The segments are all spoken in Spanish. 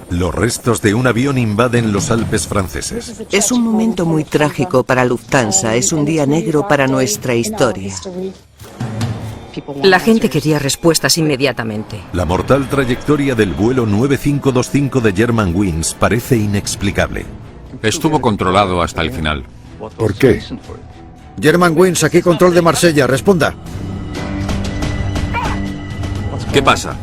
Los restos de un avión invaden los Alpes franceses. Es un momento muy trágico para Lufthansa, es un día negro para nuestra historia. La gente quería respuestas inmediatamente. La mortal trayectoria del vuelo 9525 de Germanwings parece inexplicable. Estuvo controlado hasta el final. ¿Por qué? Germanwings, aquí control de Marsella, responda. ¿Qué pasa?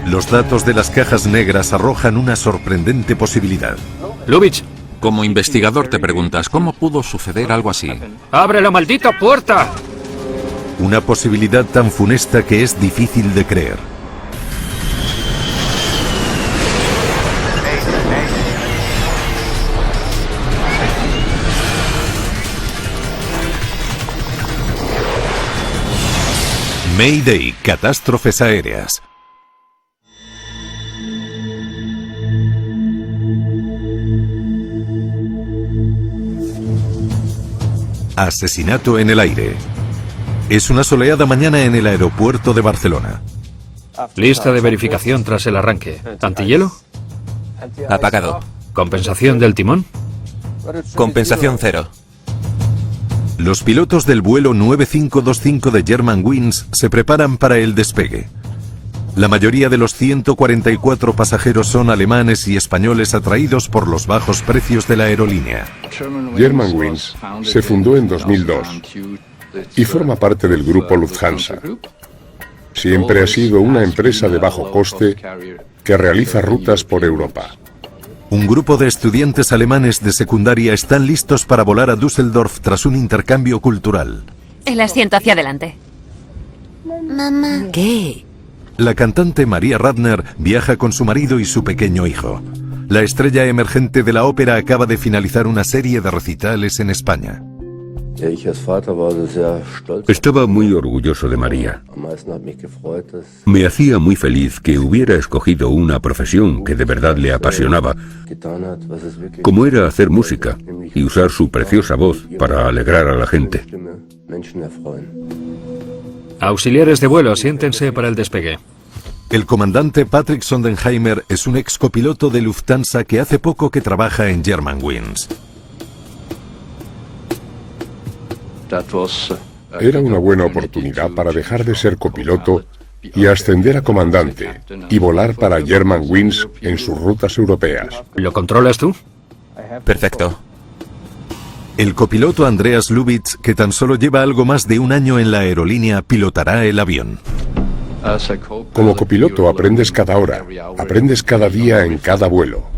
Los datos de las cajas negras arrojan una sorprendente posibilidad. Lubitsch, como investigador te preguntas, ¿cómo pudo suceder algo así? ¡Abre la maldita puerta! Una posibilidad tan funesta que es difícil de creer. Mayday, catástrofes aéreas. Asesinato en el aire. Es una soleada mañana en el aeropuerto de Barcelona. Lista de verificación tras el arranque. ¿Antihielo? Apagado. ¿Compensación del timón? Compensación cero. Los pilotos del vuelo 9525 de Germanwings se preparan para el despegue. La mayoría de los 144 pasajeros son alemanes y españoles atraídos por los bajos precios de la aerolínea. Germanwings se fundó en 2002 y forma parte del grupo Lufthansa. Siempre ha sido una empresa de bajo coste que realiza rutas por Europa. Un grupo de estudiantes alemanes de secundaria están listos para volar a Düsseldorf tras un intercambio cultural. El asiento hacia adelante. Mamá. ¿Qué? La cantante María Radner viaja con su marido y su pequeño hijo. La estrella emergente de la ópera acaba de finalizar una serie de recitales en España. Estaba muy orgulloso de María. Me hacía muy feliz que hubiera escogido una profesión que de verdad le apasionaba, como era hacer música y usar su preciosa voz para alegrar a la gente. Auxiliares de vuelo, siéntense para el despegue. El comandante Patrick Sondenheimer es un ex copiloto de Lufthansa que hace poco que trabaja en Germanwings. Era una buena oportunidad para dejar de ser copiloto y ascender a comandante y volar para Germanwings en sus rutas europeas. ¿Lo controlas tú? Perfecto. El copiloto Andreas Lubitsch, que tan solo lleva algo más de un año en la aerolínea, pilotará el avión. Como copiloto aprendes cada hora, aprendes cada día en cada vuelo.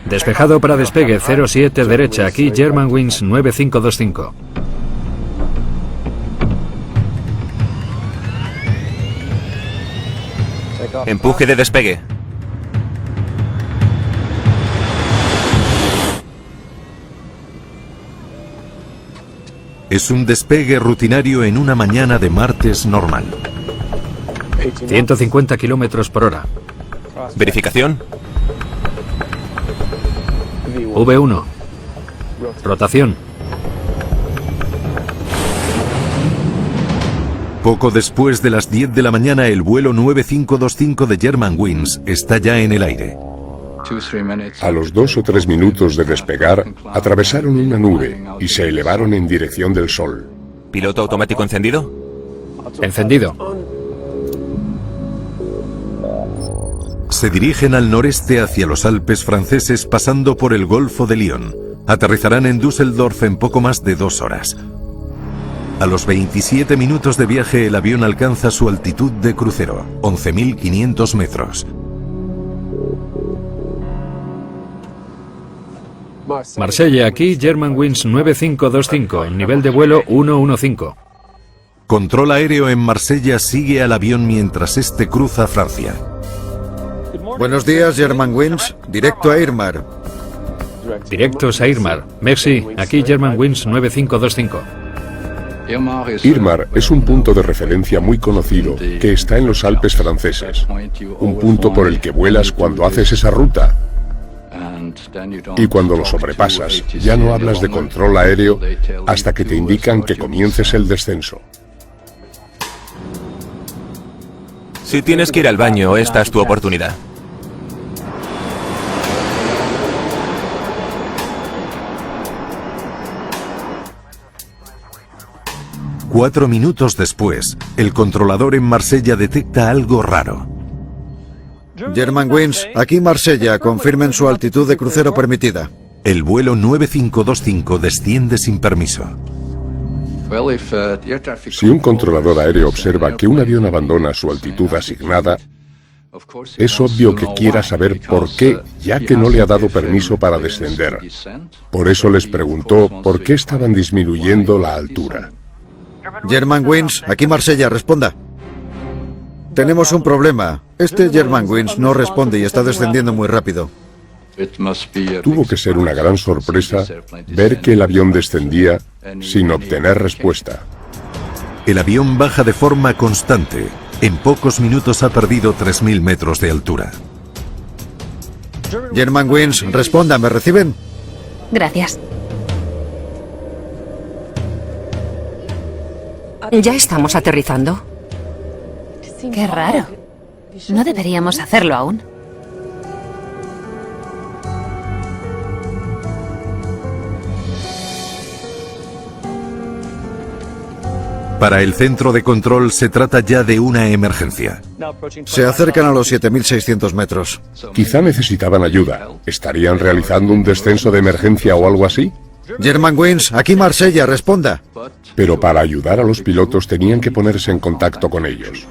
Despejado para despegue, 07 derecha, aquí Germanwings 9525. Empuje de despegue. Es un despegue rutinario en una mañana de martes normal. 150 kilómetros por hora. Verificación. V1. Rotación. Poco después de las 10 de la mañana, el vuelo 9525 de Germanwings está ya en el aire. A los 2 o 3 minutos de despegar, atravesaron una nube y se elevaron en dirección del sol. ¿Piloto automático encendido? Encendido. Se dirigen al noreste hacia los Alpes franceses pasando por el Golfo de Lión. Aterrizarán en Düsseldorf en poco más de 2 horas. A los 27 minutos de viaje el avión alcanza su altitud de crucero, 11.500 metros. Marsella, aquí Germanwings 9525, nivel de vuelo 115. Control aéreo en Marsella sigue al avión mientras este cruza Francia. Buenos días, Germanwings, directo a Irmar. Directos a Irmar. Merci, aquí Germanwings 9525. Irmar es un punto de referencia muy conocido que está en los Alpes franceses. Un punto por el que vuelas cuando haces esa ruta. Y cuando lo sobrepasas, ya no hablas de control aéreo hasta que te indican que comiences el descenso. Si tienes que ir al baño, esta es tu oportunidad. Cuatro minutos después, el controlador en Marsella detecta algo raro. Germanwings, aquí Marsella, confirmen su altitud de crucero permitida. El vuelo 9525 desciende sin permiso. Si un controlador aéreo observa que un avión abandona su altitud asignada, es obvio que quiera saber por qué, ya que no le ha dado permiso para descender. Por eso les preguntó por qué estaban disminuyendo la altura. Germanwings, aquí Marsella, responda. Tenemos un problema. Este Germanwings no responde y está descendiendo muy rápido. Tuvo que ser una gran sorpresa ver que el avión descendía sin obtener respuesta. El avión baja de forma constante. En pocos minutos ha perdido 3.000 metros de altura. Germanwings, responda, ¿me reciben? Gracias. ¿Ya estamos aterrizando? Qué raro. ¿No deberíamos hacerlo aún? Para el centro de control se trata ya de una emergencia. Se acercan a los 7.600 metros. Quizá necesitaban ayuda. ¿Estarían realizando un descenso de emergencia o algo así? Germanwings, aquí Marsella, responda. Pero para ayudar a los pilotos tenían que ponerse en contacto con ellos.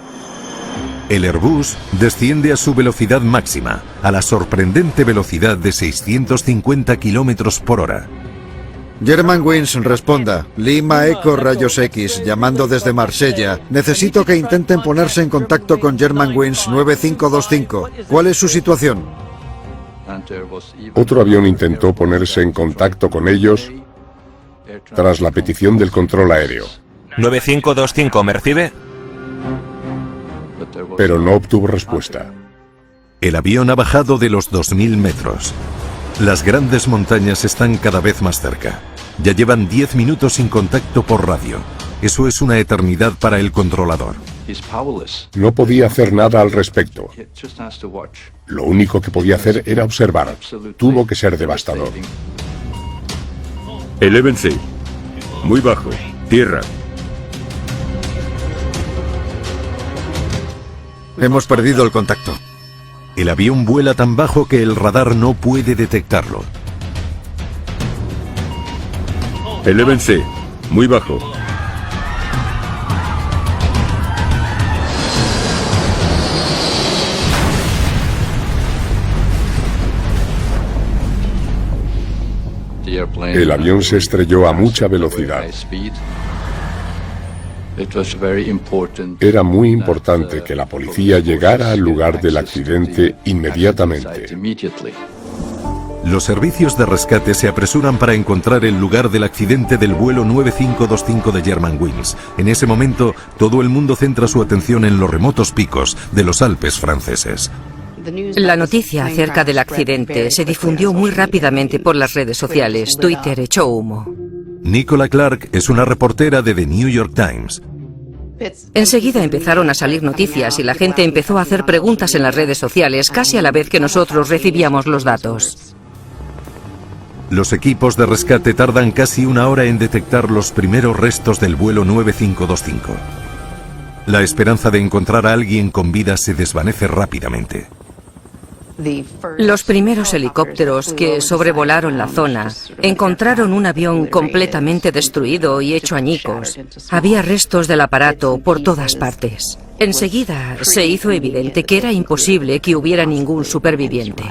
El Airbus desciende a su velocidad máxima, a la sorprendente velocidad de 650 kilómetros por hora. Germanwings, responda. Lima Eco Rayos X, llamando desde Marsella. Necesito que intenten ponerse en contacto con Germanwings 9525. ¿Cuál es su situación? Otro avión intentó ponerse en contacto con ellos tras la petición del control aéreo. 9525, ¿me recibe? Pero no obtuvo respuesta. El avión ha bajado de los 2.000 metros. Las grandes montañas están cada vez más cerca. Ya llevan 10 minutos sin contacto por radio. Eso es una eternidad para el controlador. No podía hacer nada al respecto. Lo único que podía hacer era observar. Tuvo que ser devastador. Elévense. Muy bajo. Tierra. Hemos perdido el contacto. El avión vuela tan bajo que el radar no puede detectarlo. Elévense. Muy bajo. El avión se estrelló a mucha velocidad. Era muy importante que la policía llegara al lugar del accidente inmediatamente. Los servicios de rescate se apresuran para encontrar el lugar del accidente del vuelo 9525 de Germanwings. En ese momento, todo el mundo centra su atención en los remotos picos de los Alpes franceses. La noticia acerca del accidente se difundió muy rápidamente por las redes sociales. Twitter echó humo. Nicola Clark es una reportera de The New York Times. Enseguida empezaron a salir noticias y la gente empezó a hacer preguntas en las redes sociales casi a la vez que nosotros recibíamos los datos. Los equipos de rescate tardan casi una hora en detectar los primeros restos del vuelo 9525. La esperanza de encontrar a alguien con vida se desvanece rápidamente. Los primeros helicópteros que sobrevolaron la zona encontraron un avión completamente destruido y hecho añicos. Había restos del aparato por todas partes. Enseguida se hizo evidente que era imposible que hubiera ningún superviviente.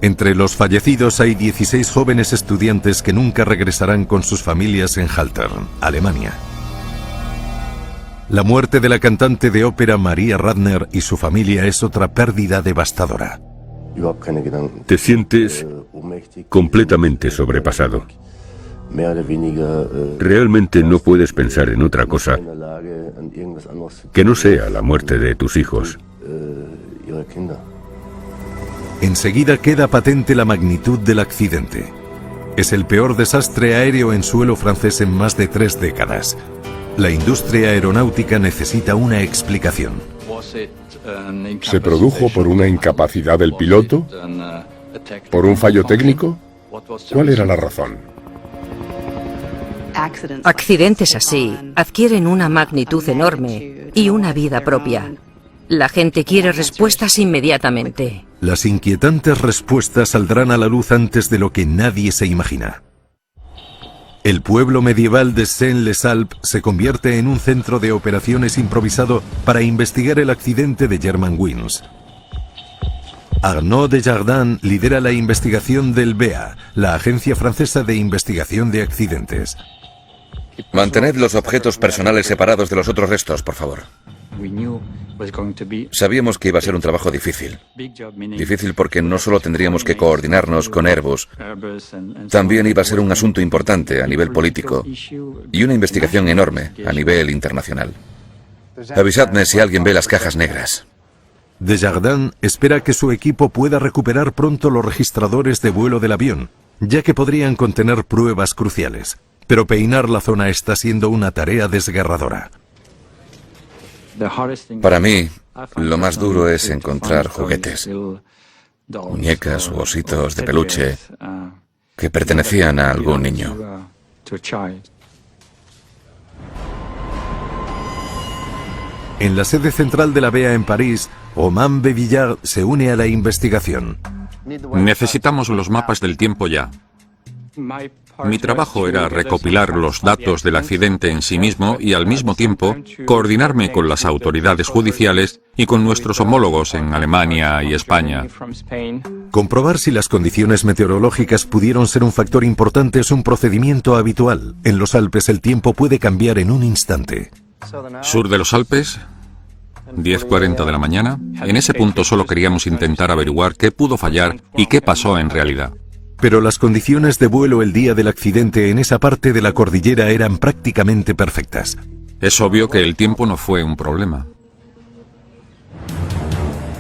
Entre los fallecidos hay 16 jóvenes estudiantes que nunca regresarán con sus familias en Haltern, Alemania. La muerte de la cantante de ópera Maria Radner y su familia es otra pérdida devastadora. Te sientes completamente sobrepasado. Realmente no puedes pensar en otra cosa que no sea la muerte de tus hijos. Enseguida queda patente la magnitud del accidente. Es el peor desastre aéreo en suelo francés en más de 3 décadas. La industria aeronáutica necesita una explicación. ¿Se produjo por una incapacidad del piloto? ¿Por un fallo técnico? ¿Cuál era la razón? Accidentes así adquieren una magnitud enorme y una vida propia. La gente quiere respuestas inmediatamente. Las inquietantes respuestas saldrán a la luz antes de lo que nadie se imagina. El pueblo medieval de Saint-les-Alpes se convierte en un centro de operaciones improvisado para investigar el accidente de Germanwings. Arnaud Desjardins lidera la investigación del BEA, la Agencia Francesa de Investigación de Accidentes. Mantened los objetos personales separados de los otros restos, por favor. Sabíamos que iba a ser un trabajo difícil. Difícil porque no solo tendríamos que coordinarnos con Airbus, también iba a ser un asunto importante a nivel político y una investigación enorme a nivel internacional. Avisadme si alguien ve las cajas negras. Desjardins espera que su equipo pueda recuperar pronto los registradores de vuelo del avión, ya que podrían contener pruebas cruciales. Pero peinar la zona está siendo una tarea desgarradora. Para mí, lo más duro es encontrar juguetes, muñecas u ositos de peluche que pertenecían a algún niño. En la sede central de la BEA en París, Romain Bevillard se une a la investigación. Necesitamos los mapas del tiempo ya. Mi trabajo era recopilar los datos del accidente en sí mismo y al mismo tiempo coordinarme con las autoridades judiciales y con nuestros homólogos en Alemania y España. Comprobar si las condiciones meteorológicas pudieron ser un factor importante es un procedimiento habitual. En los Alpes el tiempo puede cambiar en un instante. Sur de los Alpes, 10:40 de la mañana. En ese punto solo queríamos intentar averiguar qué pudo fallar y qué pasó en realidad. Pero las condiciones de vuelo el día del accidente en esa parte de la cordillera eran prácticamente perfectas. Es obvio que el tiempo no fue un problema.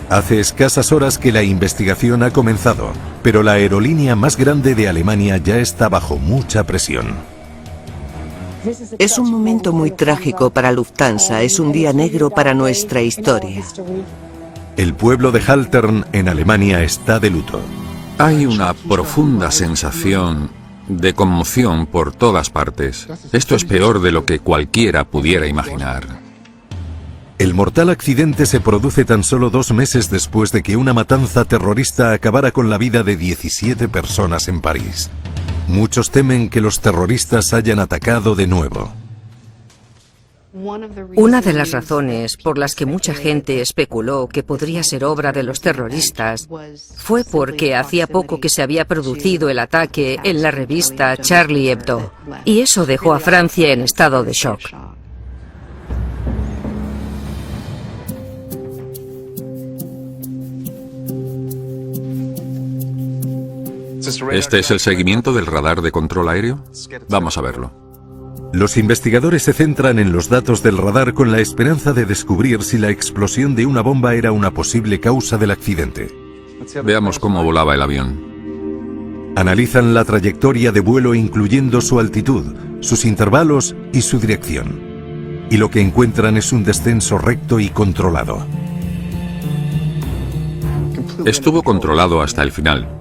Hace escasas horas que la investigación ha comenzado, pero la aerolínea más grande de Alemania ya está bajo mucha presión. Es un momento muy trágico para Lufthansa, es un día negro para nuestra historia. El pueblo de Haltern, en Alemania, está de luto. Hay una profunda sensación de conmoción por todas partes. Esto es peor de lo que cualquiera pudiera imaginar. El mortal accidente se produce tan solo 2 meses después de que una matanza terrorista acabara con la vida de 17 personas en París. Muchos temen que los terroristas hayan atacado de nuevo. Una de las razones por las que mucha gente especuló que podría ser obra de los terroristas fue porque hacía poco que se había producido el ataque en la revista Charlie Hebdo, y eso dejó a Francia en estado de shock. ¿Este es el seguimiento del radar de control aéreo? Vamos a verlo. Los investigadores se centran en los datos del radar con la esperanza de descubrir si la explosión de una bomba era una posible causa del accidente. Veamos cómo volaba el avión. Analizan la trayectoria de vuelo incluyendo su altitud, sus intervalos y su dirección. Y lo que encuentran es un descenso recto y controlado. Estuvo controlado hasta el final.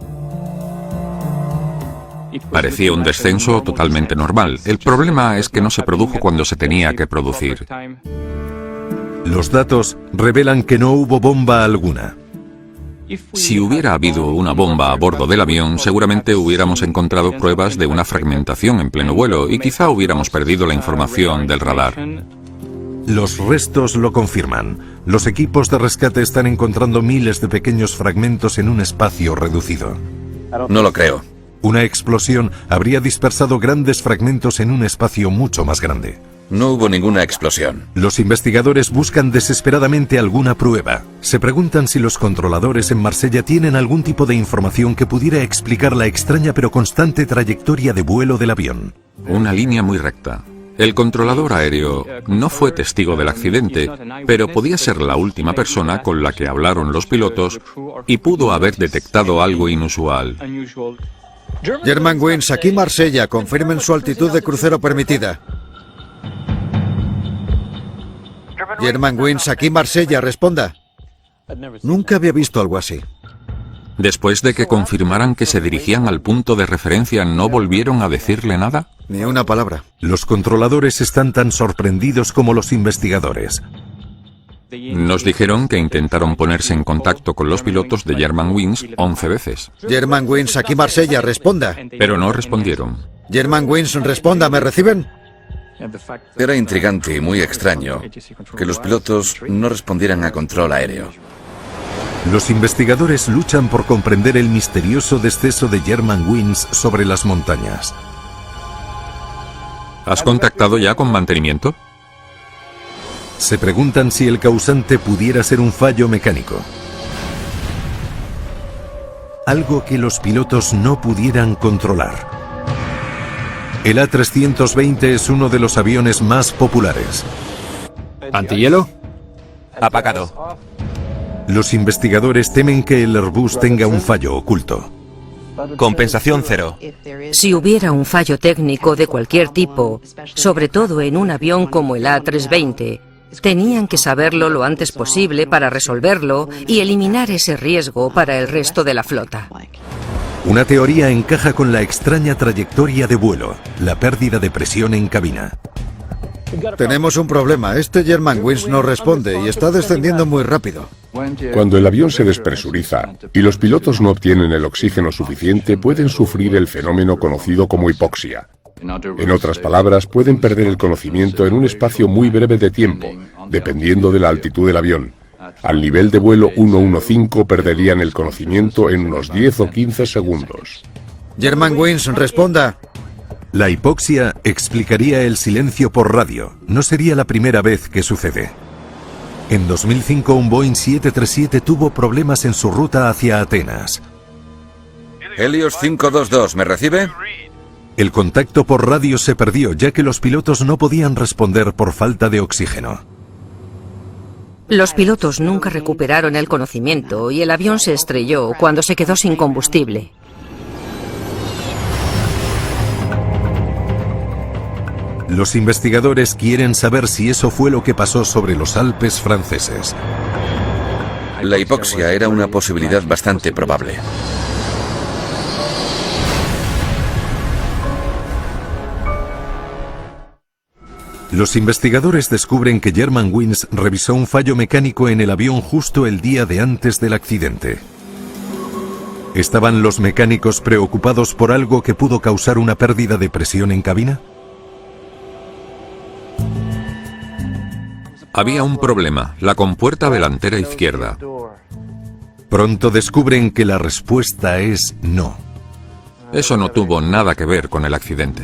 Parecía un descenso totalmente normal. El problema es que no se produjo cuando se tenía que producir. Los datos revelan que no hubo bomba alguna. Si hubiera habido una bomba a bordo del avión, seguramente hubiéramos encontrado pruebas de una fragmentación en pleno vuelo y quizá hubiéramos perdido la información del radar. Los restos lo confirman. Los equipos de rescate están encontrando miles de pequeños fragmentos en un espacio reducido. No lo creo. Una explosión habría dispersado grandes fragmentos en un espacio mucho más grande. No hubo ninguna explosión. Los investigadores buscan desesperadamente alguna prueba. Se preguntan si los controladores en Marsella tienen algún tipo de información que pudiera explicar la extraña pero constante trayectoria de vuelo del avión. Una línea muy recta. El controlador aéreo no fue testigo del accidente, pero podía ser la última persona con la que hablaron los pilotos y pudo haber detectado algo inusual. Germanwings, aquí Marsella, confirmen su altitud de crucero permitida. Germanwings, aquí Marsella, responda. Nunca había visto algo así. Después de que confirmaran que se dirigían al punto de referencia, ¿no volvieron a decirle nada? Ni una palabra. Los controladores están tan sorprendidos como los investigadores. Nos dijeron que intentaron ponerse en contacto con los pilotos de Germanwings 11 veces. Germanwings, aquí Marsella, responda. Pero no respondieron. Germanwings, responda, ¿me reciben? Era intrigante y muy extraño que los pilotos no respondieran a control aéreo. Los investigadores luchan por comprender el misterioso descenso de Germanwings sobre las montañas. ¿Has contactado ya con mantenimiento? Se preguntan si el causante pudiera ser un fallo mecánico. Algo que los pilotos no pudieran controlar. El A320 es uno de los aviones más populares. ¿Antihielo? Apagado. Los investigadores temen que el Airbus tenga un fallo oculto. Compensación cero. Si hubiera un fallo técnico de cualquier tipo, sobre todo en un avión como el A320, tenían que saberlo lo antes posible para resolverlo y eliminar ese riesgo para el resto de la flota. Una teoría encaja con la extraña trayectoria de vuelo, la pérdida de presión en cabina. Tenemos un problema. Este Germanwings no responde y está descendiendo muy rápido. Cuando el avión se despresuriza y los pilotos no obtienen el oxígeno suficiente, pueden sufrir el fenómeno conocido como hipoxia. En otras palabras, pueden perder el conocimiento en un espacio muy breve de tiempo, dependiendo de la altitud del avión. Al nivel de vuelo 115 perderían el conocimiento en unos 10 o 15 segundos. Germanwings, responda. La hipoxia explicaría el silencio por radio. No sería la primera vez que sucede. En 2005 un Boeing 737 tuvo problemas en su ruta hacia Atenas. Helios 522, ¿me recibe? El contacto por radio se perdió ya que los pilotos no podían responder por falta de oxígeno. Los pilotos nunca recuperaron el conocimiento y el avión se estrelló cuando se quedó sin combustible. Los investigadores quieren saber si eso fue lo que pasó sobre los Alpes franceses. La hipoxia era una posibilidad bastante probable. Los investigadores descubren que Germanwings revisó un fallo mecánico en el avión justo el día de antes del accidente. ¿Estaban los mecánicos preocupados por algo que pudo causar una pérdida de presión en cabina? Había un problema, la compuerta delantera izquierda. Pronto descubren que la respuesta es no. Eso no tuvo nada que ver con el accidente.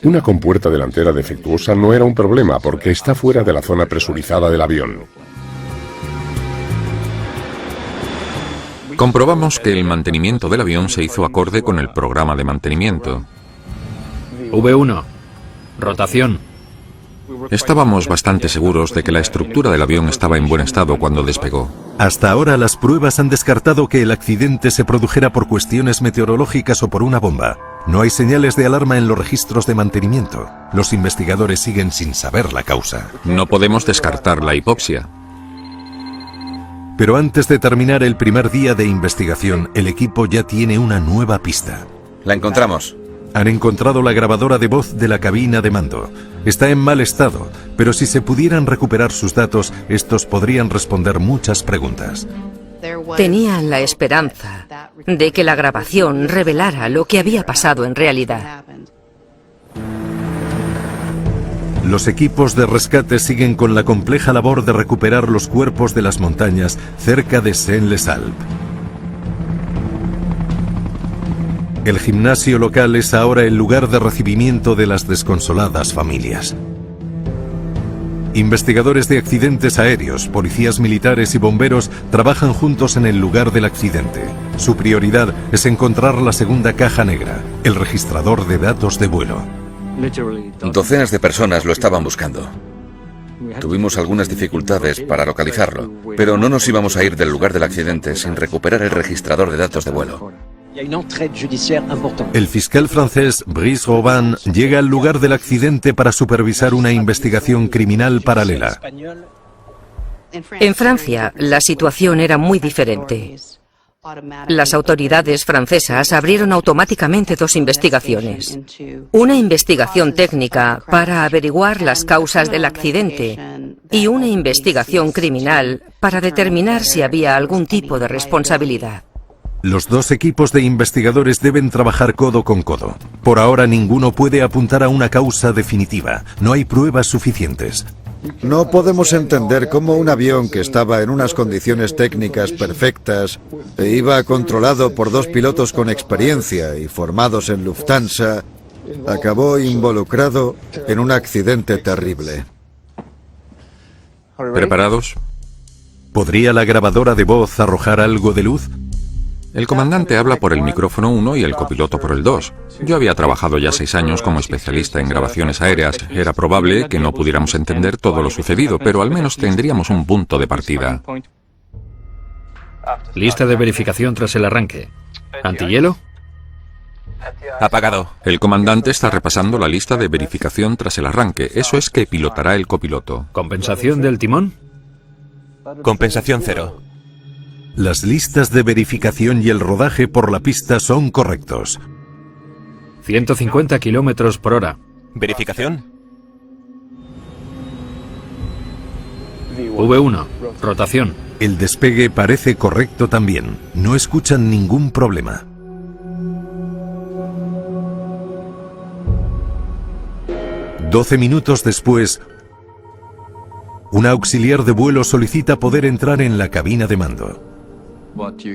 Una compuerta delantera defectuosa no era un problema porque está fuera de la zona presurizada del avión. Comprobamos que el mantenimiento del avión se hizo acorde con el programa de mantenimiento. V1. Rotación. Estábamos bastante seguros de que la estructura del avión estaba en buen estado cuando despegó. Hasta ahora las pruebas han descartado que el accidente se produjera por cuestiones meteorológicas o por una bomba. No hay señales de alarma en los registros de mantenimiento. Los investigadores siguen sin saber la causa. No podemos descartar la hipoxia. Pero antes de terminar el primer día de investigación, el equipo ya tiene una nueva pista. La encontramos. Han encontrado la grabadora de voz de la cabina de mando. Está en mal estado, pero si se pudieran recuperar sus datos, estos podrían responder muchas preguntas. Tenían la esperanza de que la grabación revelara lo que había pasado en realidad. Los equipos de rescate siguen con la compleja labor de recuperar los cuerpos de las montañas cerca de Saint-Les-Alpes. El gimnasio local es ahora el lugar de recibimiento de las desconsoladas familias. Investigadores de accidentes aéreos, policías militares y bomberos trabajan juntos en el lugar del accidente. Su prioridad es encontrar la segunda caja negra, el registrador de datos de vuelo. Docenas de personas lo estaban buscando. Tuvimos algunas dificultades para localizarlo, pero no nos íbamos a ir del lugar del accidente sin recuperar el registrador de datos de vuelo. El fiscal francés Brice Robin llega al lugar del accidente para supervisar una investigación criminal paralela. En Francia, la situación era muy diferente. Las autoridades francesas abrieron automáticamente 2 investigaciones. Una investigación técnica para averiguar las causas del accidente y una investigación criminal para determinar si había algún tipo de responsabilidad. Los 2 equipos de investigadores deben trabajar codo con codo. Por ahora ninguno puede apuntar a una causa definitiva. No hay pruebas suficientes. No podemos entender cómo un avión que estaba en unas condiciones técnicas perfectas e iba controlado por 2 pilotos con experiencia y formados en Lufthansa, acabó involucrado en un accidente terrible. ¿Preparados? ¿Podría la grabadora de voz arrojar algo de luz? El comandante habla por el micrófono 1 y el copiloto por el 2. Yo había trabajado ya 6 años como especialista en grabaciones aéreas. Era probable que no pudiéramos entender todo lo sucedido, pero al menos tendríamos un punto de partida. Lista de verificación tras el arranque. ¿Antihielo? Apagado. El comandante está repasando la lista de verificación tras el arranque. Eso es que pilotará el copiloto. ¿Compensación del timón? Compensación 0. Las listas de verificación y el rodaje por la pista son correctos. 150 kilómetros por hora. ¿Verificación? V1. Rotación. El despegue parece correcto también. No escuchan ningún problema. «12 minutos después, un auxiliar de vuelo solicita poder entrar en la cabina de mando.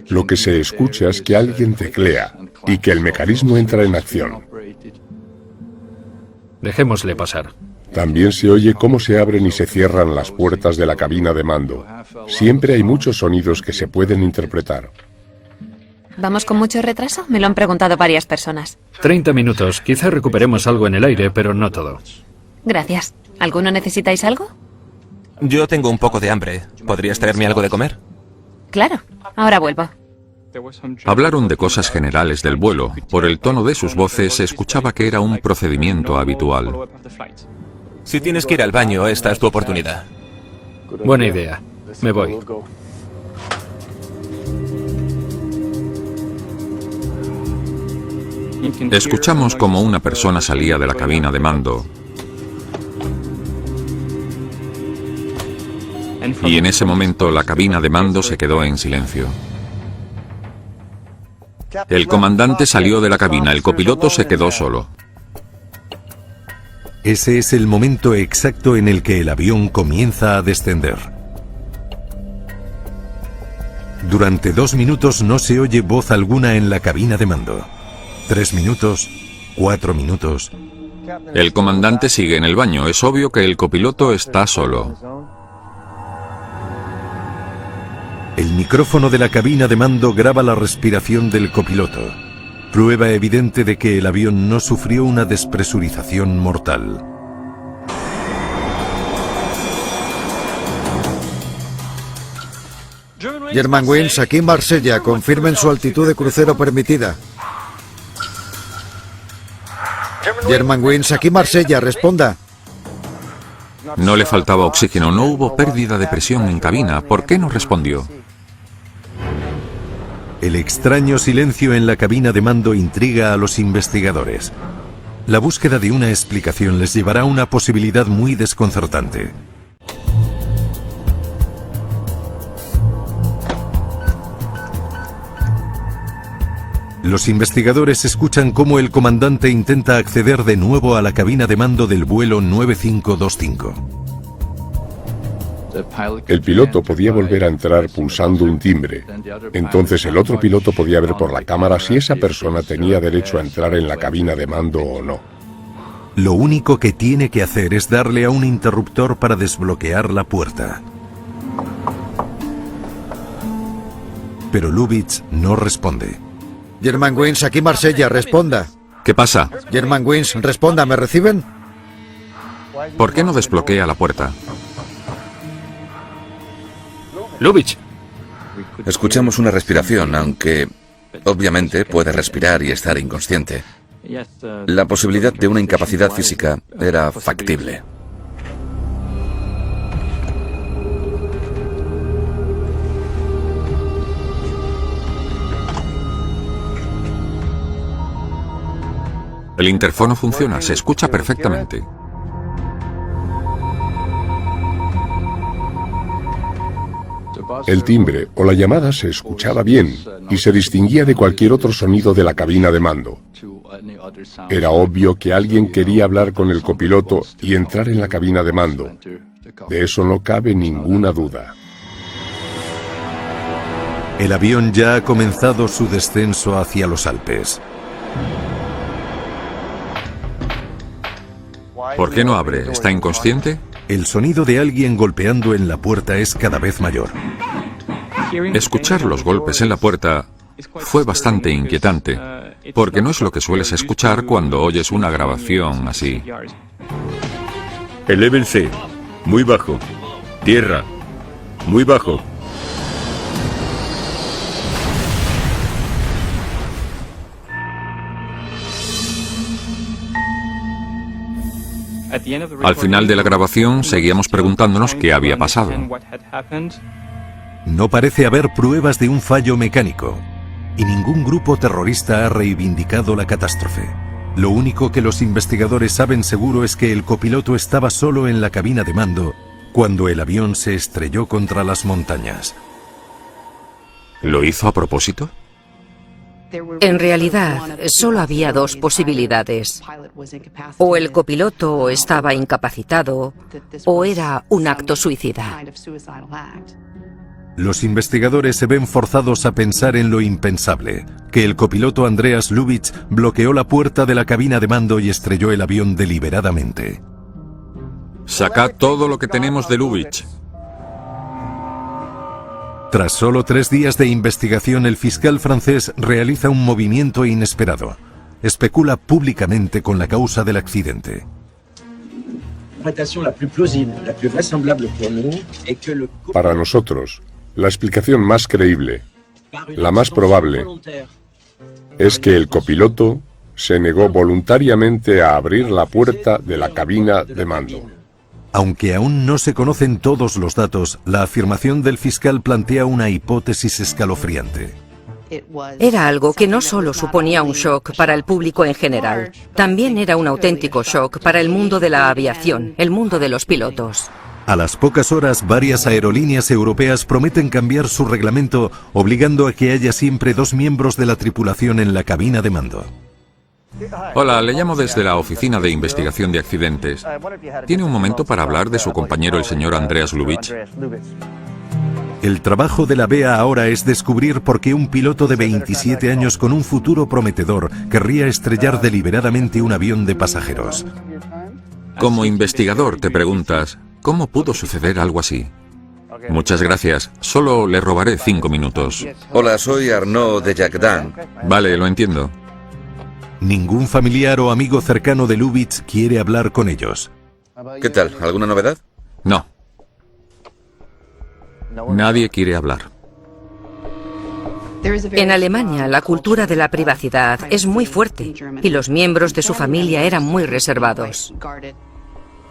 Lo que se escucha es que alguien teclea y que el mecanismo entra en acción. Dejémosle pasar. También se oye cómo se abren y se cierran las puertas de la cabina de mando. Siempre hay muchos sonidos que se pueden interpretar. ¿Vamos con mucho retraso? Me lo han preguntado varias personas. 30 minutos. Quizá recuperemos algo en el aire, pero no todo. Gracias. ¿Alguno necesitáis algo? Yo tengo un poco de hambre. ¿Podrías traerme algo de comer? Claro. Ahora vuelvo. Hablaron de cosas generales del vuelo. Por el tono de sus voces se escuchaba que era un procedimiento habitual. Si tienes que ir al baño, esta es tu oportunidad. Buena idea. Me voy. Escuchamos como una persona salía de la cabina de mando. Y en ese momento la cabina de mando se quedó en silencio. El comandante salió de la cabina, el copiloto se quedó solo. Ese es el momento exacto en el que el avión comienza a descender. Durante 2 minutos no se oye voz alguna en la cabina de mando. 3 minutos, 4 minutos. El comandante sigue en el baño. Es obvio que el copiloto está solo. El micrófono de la cabina de mando graba la respiración del copiloto. Prueba evidente de que el avión no sufrió una despresurización mortal. Germanwings, aquí Marsella. Confirmen su altitud de crucero permitida. Germanwings, aquí Marsella. Responda. No le faltaba oxígeno, no hubo pérdida de presión en cabina. ¿Por qué no respondió? El extraño silencio en la cabina de mando intriga a los investigadores. La búsqueda de una explicación les llevará a una posibilidad muy desconcertante. Los investigadores escuchan cómo el comandante intenta acceder de nuevo a la cabina de mando del vuelo 9525. El piloto podía volver a entrar pulsando un timbre. Entonces el otro piloto podía ver por la cámara si esa persona tenía derecho a entrar en la cabina de mando o no. Lo único que tiene que hacer es darle a un interruptor para desbloquear la puerta. Pero Lubitsch no responde. Germanwings, aquí Marsella. Responda. ¿Qué pasa? Germanwings, responda. ¿Me reciben? ¿Por qué no desbloquea la puerta? Lubitsch. Escuchamos una respiración, aunque obviamente puede respirar y estar inconsciente. La posibilidad de una incapacidad física era factible. El interfono funciona, se escucha perfectamente. El timbre o la llamada se escuchaba bien y se distinguía de cualquier otro sonido de la cabina de mando. Era obvio que alguien quería hablar con el copiloto y entrar en la cabina de mando. De eso no cabe ninguna duda. El avión ya ha comenzado su descenso hacia los Alpes. ¿Por qué no abre? ¿Está inconsciente? El sonido de alguien golpeando en la puerta es cada vez mayor. Escuchar los golpes en la puerta fue bastante inquietante, porque no es lo que sueles escuchar cuando oyes una grabación así. Elévense. Muy bajo. Tierra. Muy bajo. Al final de la grabación seguíamos preguntándonos qué había pasado. No parece haber pruebas de un fallo mecánico, y ningún grupo terrorista ha reivindicado la catástrofe. Lo único que los investigadores saben seguro es que el copiloto estaba solo en la cabina de mando cuando el avión se estrelló contra las montañas. ¿Lo hizo a propósito? En realidad, solo había dos posibilidades. O el copiloto estaba incapacitado, o era un acto suicida. Los investigadores se ven forzados a pensar en lo impensable, que el copiloto Andreas Lubitsch bloqueó la puerta de la cabina de mando y estrelló el avión deliberadamente. Sacad todo lo que tenemos de Lubitsch. Tras solo 3 días de investigación, el fiscal francés realiza un movimiento inesperado. Especula públicamente con la causa del accidente. Para nosotros, la explicación más creíble, la más probable, es que el copiloto se negó voluntariamente a abrir la puerta de la cabina de mando. Aunque aún no se conocen todos los datos, la afirmación del fiscal plantea una hipótesis escalofriante. Era algo que no solo suponía un shock para el público en general, también era un auténtico shock para el mundo de la aviación, el mundo de los pilotos. A las pocas horas, varias aerolíneas europeas prometen cambiar su reglamento, obligando a que haya siempre 2 miembros de la tripulación en la cabina de mando. Hola, le llamo desde la Oficina de Investigación de Accidentes. ¿Tiene un momento para hablar de su compañero, el señor Andreas Lubitsch? El trabajo de la BEA ahora es descubrir por qué un piloto de 27 años con un futuro prometedor querría estrellar deliberadamente un avión de pasajeros. Como investigador te preguntas, ¿cómo pudo suceder algo así? Muchas gracias. Solo le robaré 5 minutos. Hola, soy Arnaud de Jacquemin. Vale, lo entiendo. Ningún familiar o amigo cercano de Lubitsch quiere hablar con ellos. ¿Qué tal? ¿Alguna novedad? No. Nadie quiere hablar. En Alemania, la cultura de la privacidad es muy fuerte y los miembros de su familia eran muy reservados.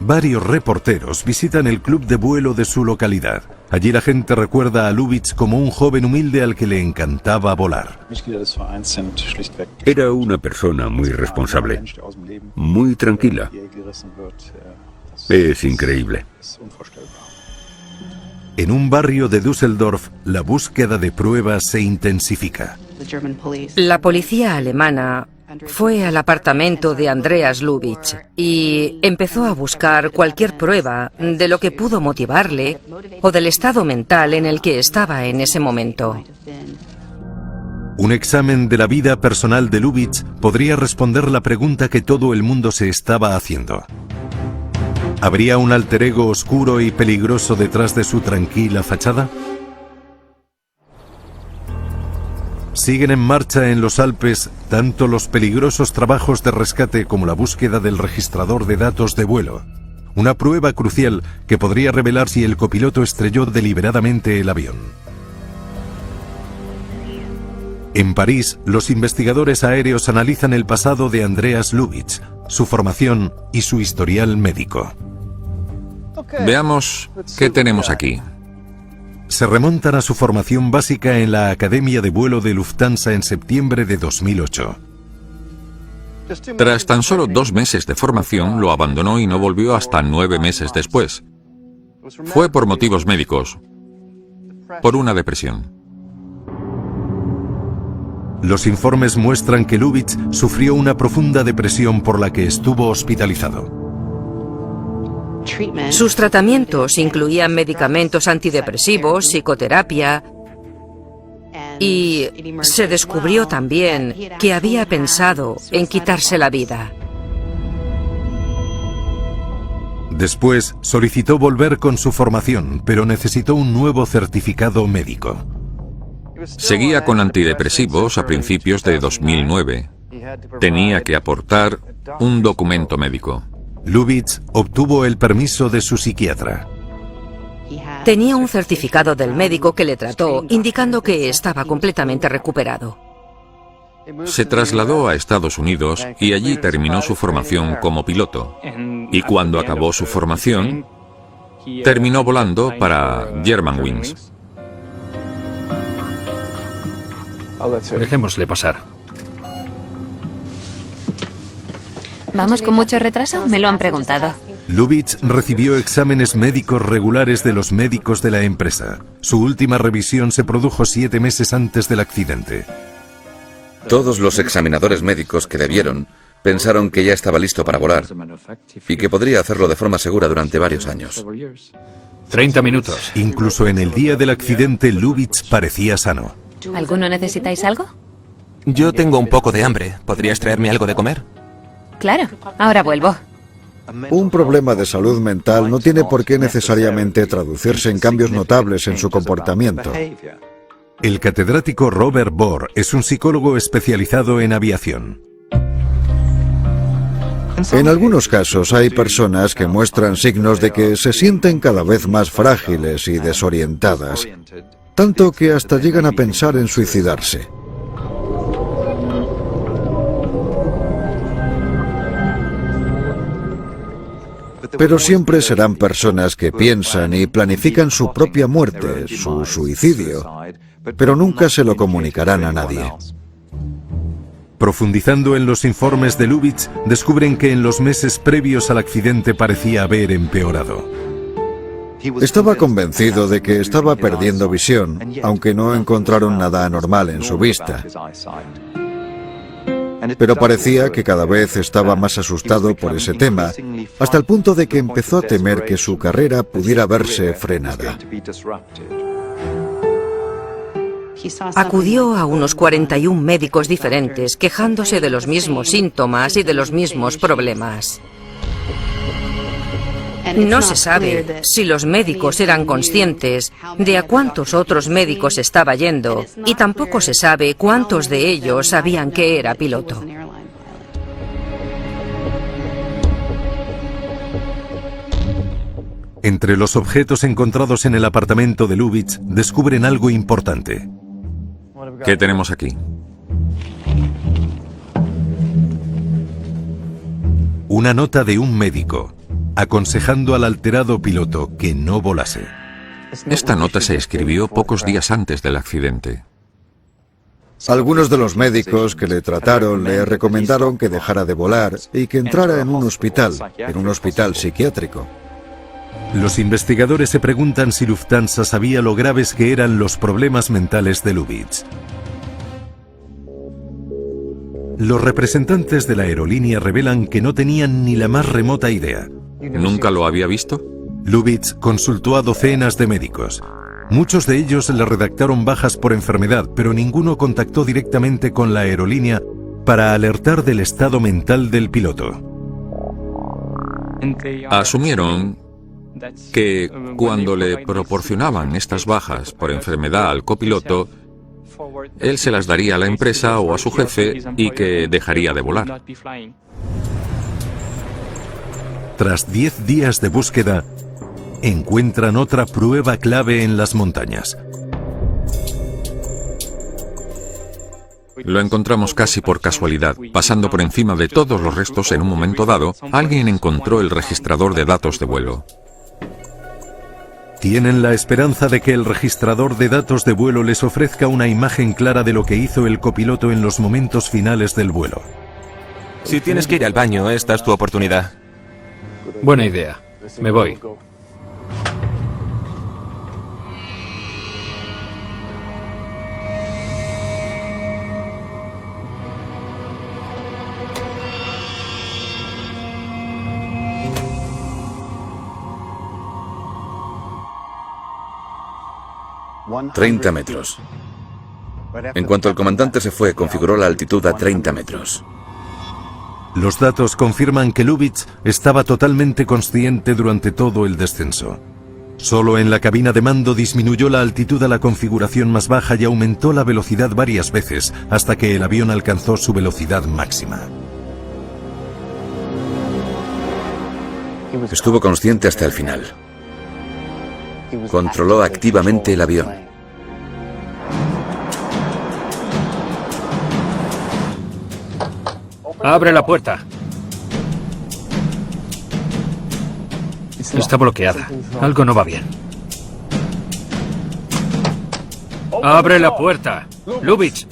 Varios reporteros visitan el club de vuelo de su localidad. Allí la gente recuerda a Lubitsch como un joven humilde al que le encantaba volar. Era una persona muy responsable, muy tranquila. Es increíble. En un barrio de Düsseldorf, la búsqueda de pruebas se intensifica. La policía alemana fue al apartamento de Andreas Lubitsch y empezó a buscar cualquier prueba de lo que pudo motivarle o del estado mental en el que estaba en ese momento. Un examen de la vida personal de Lubitsch podría responder la pregunta que todo el mundo se estaba haciendo. ¿Habría un alter ego oscuro y peligroso detrás de su tranquila fachada? Siguen en marcha en los Alpes tanto los peligrosos trabajos de rescate como la búsqueda del registrador de datos de vuelo. Una prueba crucial que podría revelar si el copiloto estrelló deliberadamente el avión. En París, los investigadores aéreos analizan el pasado de Andreas Lubitsch, su formación y su historial médico. Veamos qué tenemos aquí. Se remontan a su formación básica en la Academia de Vuelo de Lufthansa en septiembre de 2008. Tras tan solo 2 meses de formación, lo abandonó y no volvió hasta 9 meses después. Fue por motivos médicos, por una depresión. Los informes muestran que Lubitsch sufrió una profunda depresión por la que estuvo hospitalizado. Sus tratamientos incluían medicamentos antidepresivos, psicoterapia, y se descubrió también que había pensado en quitarse la vida. Después solicitó volver con su formación, pero necesitó un nuevo certificado médico. Seguía con antidepresivos a principios de 2009. Tenía que aportar un documento médico. Lubitsch obtuvo el permiso de su psiquiatra. Tenía un certificado del médico que le trató, indicando que estaba completamente recuperado. Se trasladó a Estados Unidos y allí terminó su formación como piloto. Y cuando acabó su formación, terminó volando para Germanwings. Dejémosle pasar. ¿Vamos con mucho retraso? Me lo han preguntado. Lubitsch recibió exámenes médicos regulares de los médicos de la empresa. Su última revisión se produjo 7 meses antes del accidente. Todos los examinadores médicos que le vieron pensaron que ya estaba listo para volar y que podría hacerlo de forma segura durante varios años. 30 minutos. Incluso en el día del accidente, Lubitsch parecía sano. ¿Alguno necesitáis algo? Yo tengo un poco de hambre. ¿Podrías traerme algo de comer? Claro, ahora vuelvo. Un problema de salud mental no tiene por qué necesariamente traducirse en cambios notables en su comportamiento. El catedrático Robert Bohr es un psicólogo especializado en aviación. En algunos casos hay personas que muestran signos de que se sienten cada vez más frágiles y desorientadas, tanto que hasta llegan a pensar en suicidarse. Pero siempre serán personas que piensan y planifican su propia muerte, su suicidio, pero nunca se lo comunicarán a nadie. Profundizando en los informes de Lubitsch, descubren que en los meses previos al accidente parecía haber empeorado. Estaba convencido de que estaba perdiendo visión, aunque no encontraron nada anormal en su vista. Pero parecía que cada vez estaba más asustado por ese tema, hasta el punto de que empezó a temer que su carrera pudiera verse frenada. Acudió a unos 41 médicos diferentes, quejándose de los mismos síntomas y de los mismos problemas. No se sabe si los médicos eran conscientes de a cuántos otros médicos estaba yendo, y tampoco se sabe cuántos de ellos sabían que era piloto. Entre los objetos encontrados en el apartamento de Lubitsch, descubren algo importante. ¿Qué tenemos aquí? Una nota de un médico, aconsejando al alterado piloto que no volase. Esta nota se escribió pocos días antes del accidente. Algunos de los médicos que le trataron le recomendaron que dejara de volar y que entrara en un hospital psiquiátrico. Los investigadores se preguntan si Lufthansa sabía lo graves que eran los problemas mentales de Lubitsch. Los representantes de la aerolínea revelan que no tenían ni la más remota idea. ¿Nunca lo había visto? Lubitsch consultó a docenas de médicos. Muchos de ellos le redactaron bajas por enfermedad, pero ninguno contactó directamente con la aerolínea para alertar del estado mental del piloto. Asumieron que cuando le proporcionaban estas bajas por enfermedad al copiloto, él se las daría a la empresa o a su jefe y que dejaría de volar. Tras 10 días de búsqueda, encuentran otra prueba clave en las montañas. Lo encontramos casi por casualidad. Pasando por encima de todos los restos en un momento dado, alguien encontró el registrador de datos de vuelo. Tienen la esperanza de que el registrador de datos de vuelo les ofrezca una imagen clara de lo que hizo el copiloto en los momentos finales del vuelo. Si tienes que ir al baño, esta es tu oportunidad. Buena idea. Me voy. ...30 metros. En cuanto el comandante se fue, configuró la altitud a 30 metros. Los datos confirman que Lubitsch estaba totalmente consciente durante todo el descenso. Solo en la cabina de mando disminuyó la altitud a la configuración más baja y aumentó la velocidad varias veces hasta que el avión alcanzó su velocidad máxima. Estuvo consciente hasta el final. Controló activamente el avión. Abre la puerta. Está bloqueada. Algo no va bien. ¡Abre la puerta! Lubitsch,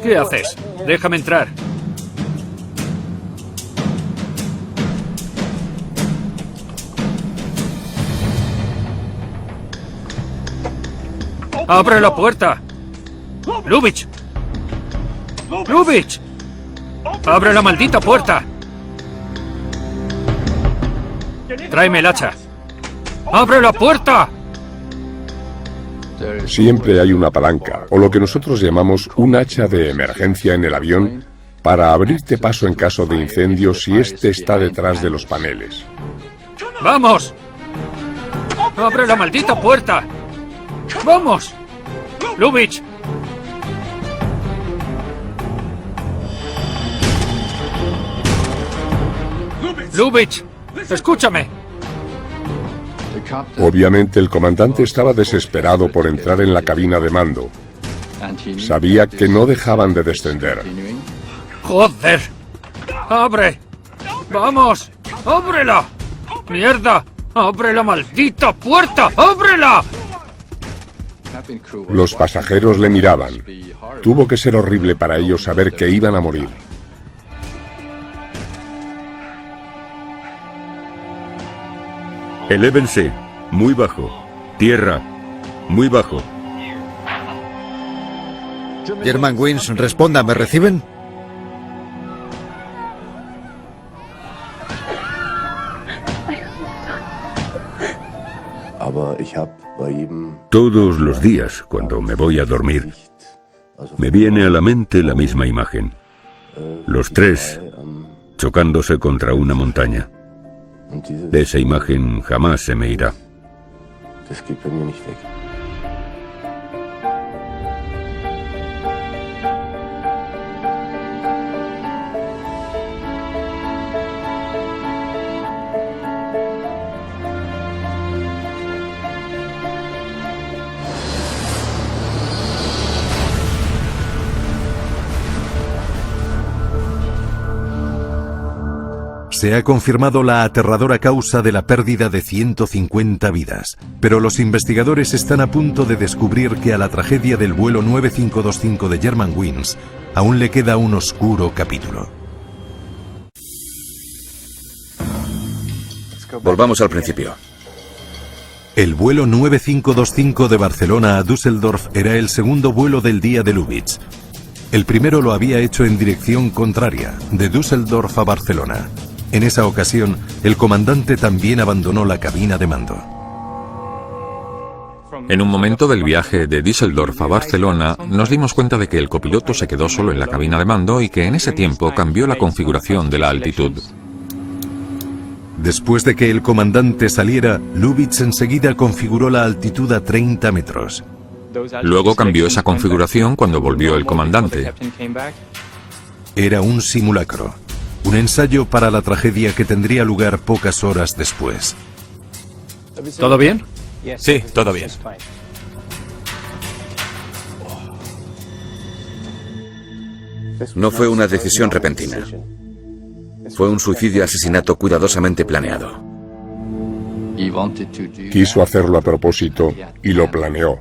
¿qué haces? Déjame entrar. ¡Abre la puerta! ¡Lubitsch! ¡Lubitsch! ¡Abre la maldita puerta! ¡Tráeme el hacha! ¡Abre la puerta! Siempre hay una palanca, o lo que nosotros llamamos un hacha de emergencia en el avión, para abrirte paso en caso de incendio si éste está detrás de los paneles. ¡Vamos! ¡Abre la maldita puerta! ¡Vamos! ¡Lubitsch! ¡Lubitsch! ¡Escúchame! Obviamente el comandante estaba desesperado por entrar en la cabina de mando. Sabía que no dejaban de descender. ¡Joder! ¡Abre! ¡Vamos! ¡Ábrela! ¡Mierda! ¡Abre la maldita puerta! ¡Ábrela! Los pasajeros le miraban. Tuvo que ser horrible para ellos saber que iban a morir. Elévense. Muy bajo. Tierra. Muy bajo. Germanwings, responda, ¿me reciben? Todos los días, cuando me voy a dormir, me viene a la mente la misma imagen. Los tres chocándose contra una montaña. Esa imagen jamás se me irá. Se ha confirmado la aterradora causa de la pérdida de 150 vidas, pero los investigadores están a punto de descubrir que a la tragedia del vuelo 9525 de Germanwings aún le queda un oscuro capítulo. Volvamos al principio. El vuelo 9525 de Barcelona a Düsseldorf era el segundo vuelo del día de Lubitsch. El primero lo había hecho en dirección contraria, de Düsseldorf a Barcelona. En esa ocasión, el comandante también abandonó la cabina de mando. En un momento del viaje de Düsseldorf a Barcelona, nos dimos cuenta de que el copiloto se quedó solo en la cabina de mando y que en ese tiempo cambió la configuración de la altitud. Después de que el comandante saliera, Lubitsch enseguida configuró la altitud a 30 metros. Luego cambió esa configuración cuando volvió el comandante. Era un simulacro, un ensayo para la tragedia que tendría lugar pocas horas después. ¿Todo bien? Sí, todo bien. No fue una decisión repentina. Fue un suicidio-asesinato cuidadosamente planeado. Quiso hacerlo a propósito y lo planeó.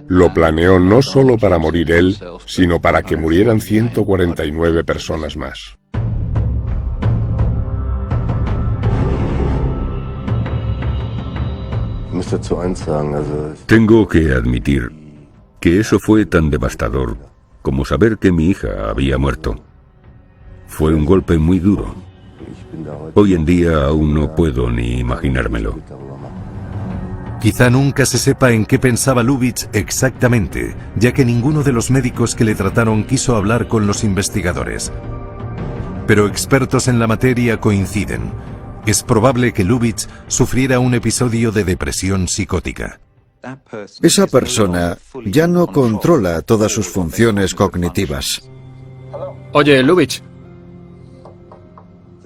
Lo planeó no solo para morir él, sino para que murieran 149 personas más. Tengo que admitir que eso fue tan devastador como saber que mi hija había muerto. Fue un golpe muy duro. Hoy en día aún no puedo ni imaginármelo. Quizá nunca se sepa en qué pensaba Lubitsch exactamente, ya que ninguno de los médicos que le trataron quiso hablar con los investigadores. Pero expertos en la materia coinciden. Es probable que Lubitsch sufriera un episodio de depresión psicótica. Esa persona ya no controla todas sus funciones cognitivas. Oye, Lubitsch.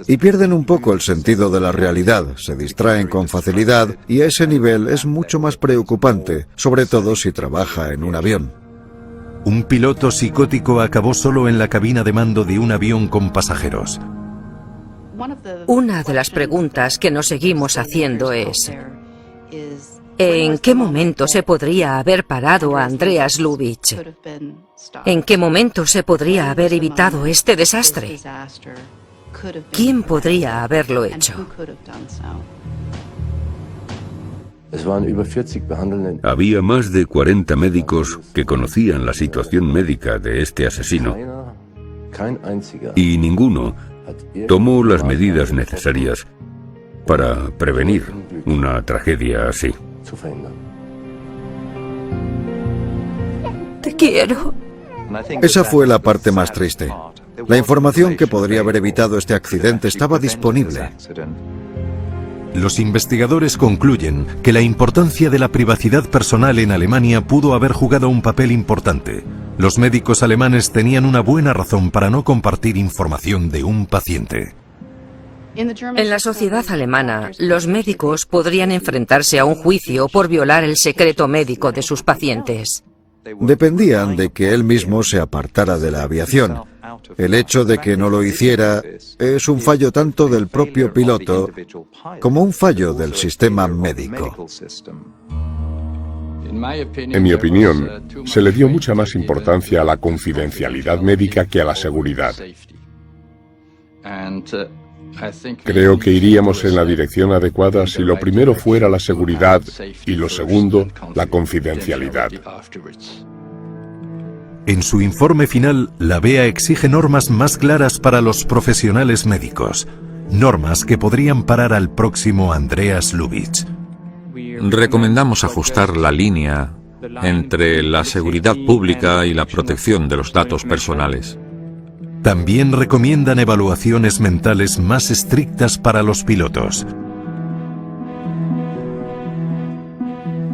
Y pierden un poco el sentido de la realidad, se distraen con facilidad y a ese nivel es mucho más preocupante, sobre todo si trabaja en un avión. Un piloto psicótico acabó solo en la cabina de mando de un avión con pasajeros. Una de las preguntas que nos seguimos haciendo es: ¿en qué momento se podría haber parado a Andreas Lubitsch? ¿En qué momento se podría haber evitado este desastre? ¿Quién podría haberlo hecho? Había más de 40 médicos que conocían la situación médica de este asesino y ninguno tomó las medidas necesarias para prevenir una tragedia así. Te quiero. Esa fue la parte más triste. La información que podría haber evitado este accidente estaba disponible. Los investigadores concluyen que la importancia de la privacidad personal en Alemania pudo haber jugado un papel importante. Los médicos alemanes tenían una buena razón para no compartir información de un paciente. En la sociedad alemana, los médicos podrían enfrentarse a un juicio por violar el secreto médico de sus pacientes. Dependían de que él mismo se apartara de la aviación. El hecho de que no lo hiciera es un fallo tanto del propio piloto como un fallo del sistema médico. En mi opinión, se le dio mucha más importancia a la confidencialidad médica que a la seguridad. Creo que iríamos en la dirección adecuada si lo primero fuera la seguridad y lo segundo, la confidencialidad. En su informe final, la BEA exige normas más claras para los profesionales médicos, normas que podrían parar al próximo Andreas Lubitsch. Recomendamos ajustar la línea entre la seguridad pública y la protección de los datos personales. También recomiendan evaluaciones mentales más estrictas para los pilotos.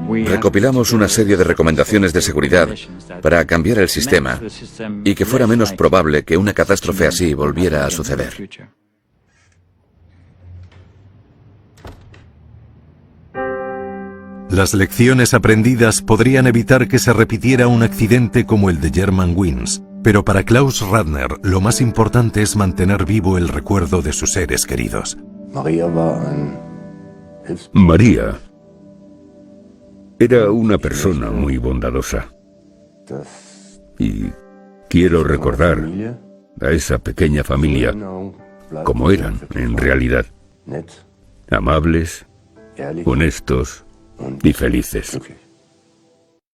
Recopilamos una serie de recomendaciones de seguridad para cambiar el sistema y que fuera menos probable que una catástrofe así volviera a suceder. Las lecciones aprendidas podrían evitar que se repitiera un accidente como el de Germanwings, pero para Klaus Radner lo más importante es mantener vivo el recuerdo de sus seres queridos. María era una persona muy bondadosa. Y quiero recordar a esa pequeña familia como eran en realidad. Amables, honestos y felices.